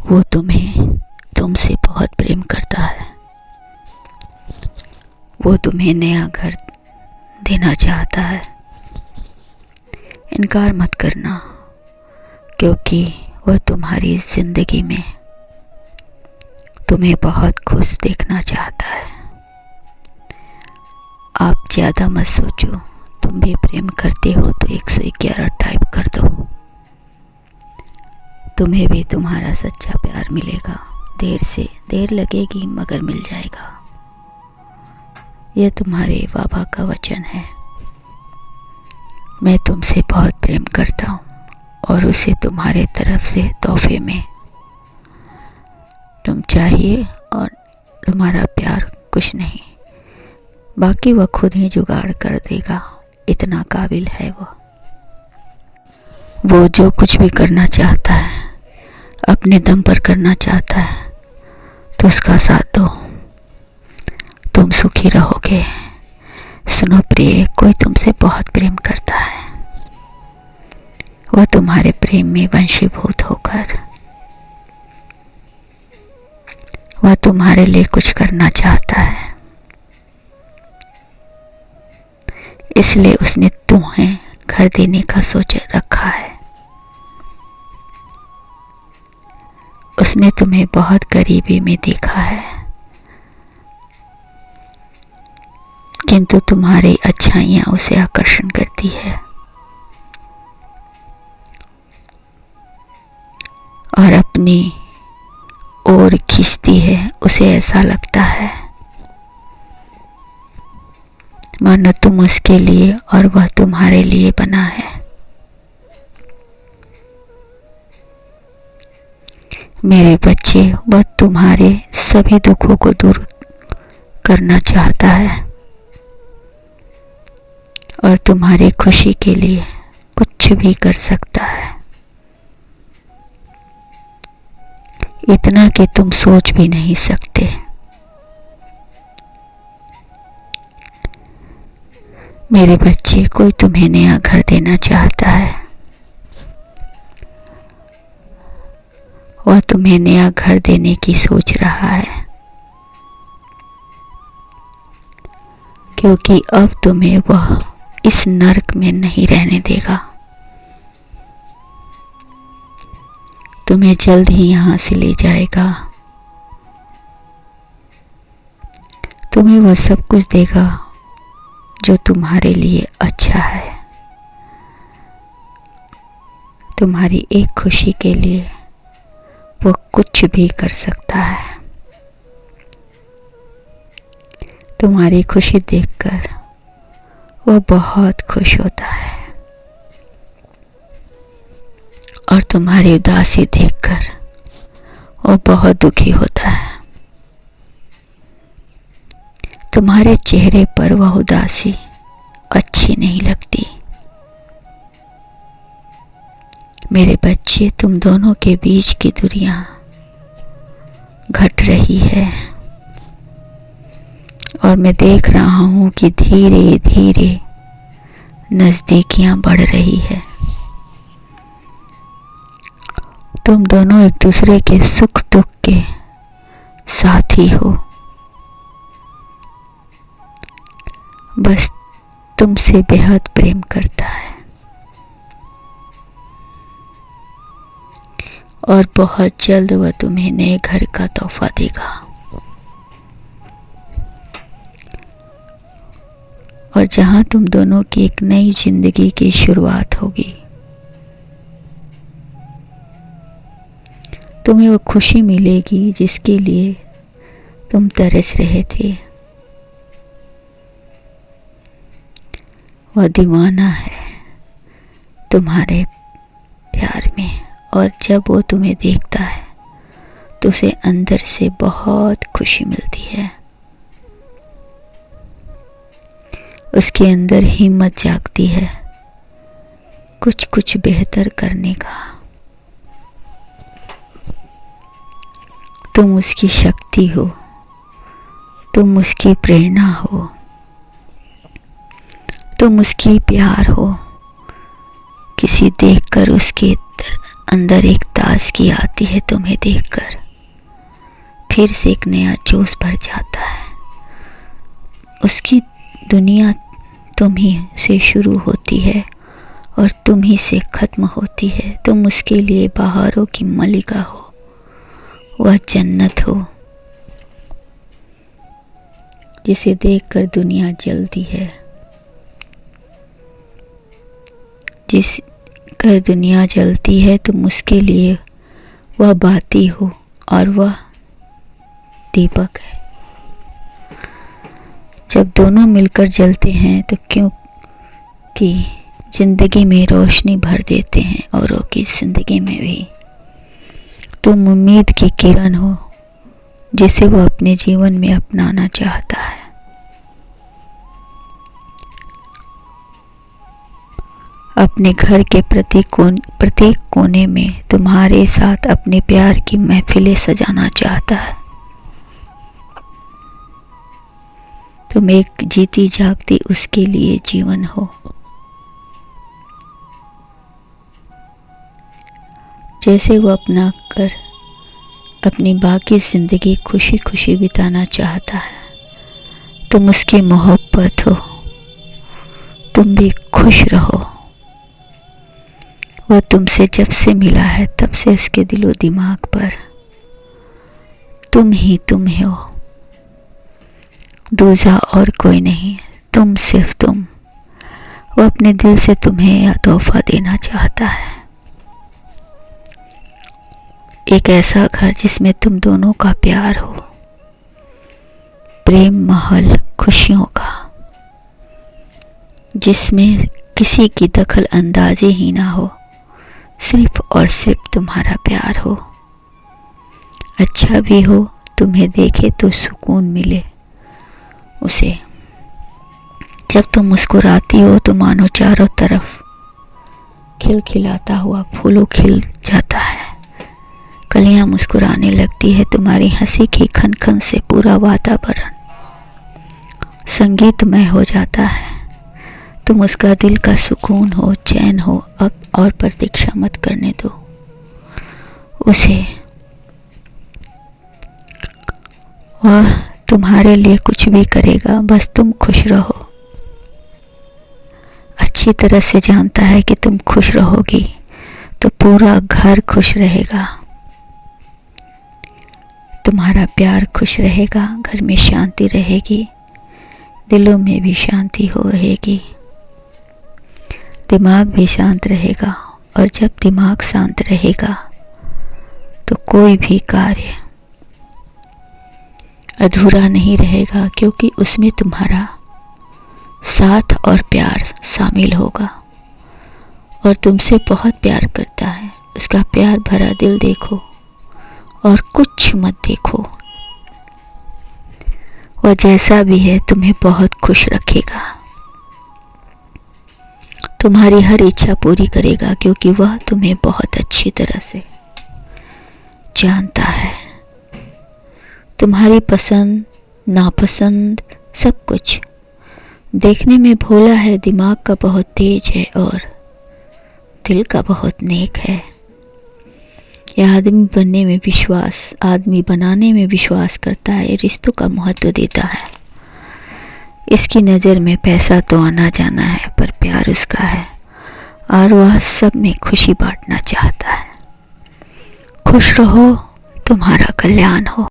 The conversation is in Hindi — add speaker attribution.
Speaker 1: वो तुम्हें तुमसे बहुत प्रेम करता है। वो तुम्हें नया घर देना चाहता है। इनकार मत करना, क्योंकि वह तुम्हारी ज़िंदगी में तुम्हें बहुत खुश देखना चाहता है। आप ज़्यादा मत सोचो। तुम भी प्रेम करते हो तो 111 टाइप कर दो। तुम्हें भी तुम्हारा सच्चा प्यार मिलेगा। देर लगेगी मगर मिल जाएगा। यह तुम्हारे बाबा का वचन है। मैं तुमसे बहुत प्रेम करता हूँ और उसे तुम्हारे तरफ से तोहफे में तुम चाहिए, और तुम्हारा प्यार कुछ नहीं, बाकी वह खुद ही जुगाड़ कर देगा। इतना काबिल है वो जो कुछ भी करना चाहता है अपने दम पर करना चाहता है, तो उसका साथ दो। तुम सुखी रहोगे। सुनो प्रिय, कोई तुमसे बहुत प्रेम करता है। वह तुम्हारे प्रेम में वंशीभूत होकर वह तुम्हारे लिए कुछ करना चाहता है। इसलिए उसने तुम्हें घर देने का सोच रखा है। उसने तुम्हें बहुत गरीबी में देखा है, किंतु तुम्हारी अच्छाइयाँ उसे आकर्षण करती है और अपनी ओर खींचती है। उसे ऐसा लगता है मानो तुम उसके लिए और वह तुम्हारे लिए बना है। मेरे बच्चे, वह तुम्हारे सभी दुखों को दूर करना चाहता है और तुम्हारी खुशी के लिए कुछ भी कर सकता है। इतना कि तुम सोच भी नहीं सकते। मेरे बच्चे, कोई तुम्हें नया घर देना चाहता है। वह तुम्हें नया घर देने की सोच रहा है, क्योंकि अब तुम्हें वह इस नरक में नहीं रहने देगा। तुम्हें जल्द ही यहाँ से ले जाएगा। तुम्हें वह सब कुछ देगा जो तुम्हारे लिए अच्छा है। तुम्हारी एक खुशी के लिए वो कुछ भी कर सकता है। तुम्हारी खुशी देखकर वो बहुत खुश होता है और तुम्हारी उदासी देखकर वो बहुत दुखी होता है। तुम्हारे चेहरे पर वह उदासी अच्छी नहीं लगती। मेरे बच्चे, तुम दोनों के बीच की दूरियां घट रही है और मैं देख रहा हूं कि धीरे धीरे नजदीकियां बढ़ रही है। तुम दोनों एक दूसरे के सुख दुख के साथी हो। बस तुमसे बेहद प्रेम करता है और बहुत जल्द वह तुम्हें नए घर का तोहफा देगा। और जहां तुम दोनों की एक नई जिंदगी की शुरुआत होगी। तुम्हें वो खुशी मिलेगी जिसके लिए तुम तरस रहे थे। वह दीवाना है तुम्हारे प्यार में, और जब वो तुम्हें देखता है तो उसे अंदर से बहुत खुशी मिलती है। उसके अंदर हिम्मत जागती है कुछ बेहतर करने का। तुम उसकी शक्ति हो, तुम उसकी प्रेरणा हो, तुम उसकी प्यार हो। किसी देखकर उसके अंदर एक ताजगी आती है तुम्हें देखकर, फिर से एक नया जोश भर जाता है। उसकी दुनिया तुम ही से शुरू होती है और तुम ही से ख़त्म होती है। तुम उसके लिए बहारों की मलिका हो, वह जन्नत हो जिसे देखकर दुनिया जलती है, जिस कर दुनिया जलती है। तुम उसके लिए वह बाती हो और वह दीपक है। जब दोनों मिलकर जलते हैं तो क्यों कि ज़िंदगी में रोशनी भर देते हैं, औरों की ज़िंदगी में भी। तुम उम्मीद की किरण हो जिसे वो अपने जीवन में अपनाना चाहता है। अपने घर के प्रत्येक कोने में तुम्हारे साथ अपने प्यार की महफिलें सजाना चाहता है। तुम एक जीती जागती उसके लिए जीवन हो। जैसे वो अपना कर अपनी बाकी ज़िंदगी खुशी खुशी बिताना चाहता है। तुम उसकी मोहब्बत हो, तुम भी खुश रहो। वह तुमसे जब से मिला है तब से उसके दिलो दिमाग पर तुम ही हो। दूसरा और कोई नहीं, तुम सिर्फ तुम। वो अपने दिल से तुम्हें यह तोहफा देना चाहता है, एक ऐसा घर जिसमें तुम दोनों का प्यार हो, प्रेम महल खुशियों का, जिसमें किसी की दखल अंदाजी ही ना हो, सिर्फ और सिर्फ तुम्हारा प्यार हो। अच्छा भी हो, तुम्हें देखे तो सुकून मिले उसे। जब तुम मुस्कुराती हो तो मानो चारों तरफ खिलखिलाता हुआ फूलों खिल जाता है। कलियां मुस्कुराने लगती है, तुम्हारी हंसी की खनखन से पूरा वातावरण संगीतमय हो जाता है। तुम उसका दिल का सुकून हो, चैन हो। अब और प्रतीक्षा मत करने दो उसे। वह तुम्हारे लिए कुछ भी करेगा, बस तुम खुश रहो। अच्छी तरह से जानता है कि तुम खुश रहोगी तो पूरा घर खुश रहेगा, तुम्हारा प्यार खुश रहेगा, घर में शांति रहेगी, दिलों में भी शांति हो रहेगी, दिमाग भी शांत रहेगा। और जब दिमाग शांत रहेगा तो कोई भी कार्य अधूरा नहीं रहेगा, क्योंकि उसमें तुम्हारा साथ और प्यार शामिल होगा। और तुमसे बहुत प्यार करता है, उसका प्यार भरा दिल देखो और कुछ मत देखो। वह जैसा भी है तुम्हें बहुत खुश रखेगा, तुम्हारी हर इच्छा पूरी करेगा, क्योंकि वह तुम्हें बहुत अच्छी तरह से जानता है। तुम्हारी पसंद नापसंद सब कुछ। देखने में भोला है, दिमाग का बहुत तेज है और दिल का बहुत नेक है। यह आदमी बनाने में विश्वास करता है, रिश्तों का महत्व देता है। इसकी नज़र में पैसा तो आना जाना है, पर प्यार उसका है और वह सब में खुशी बांटना चाहता है। खुश रहो, तुम्हारा कल्याण हो।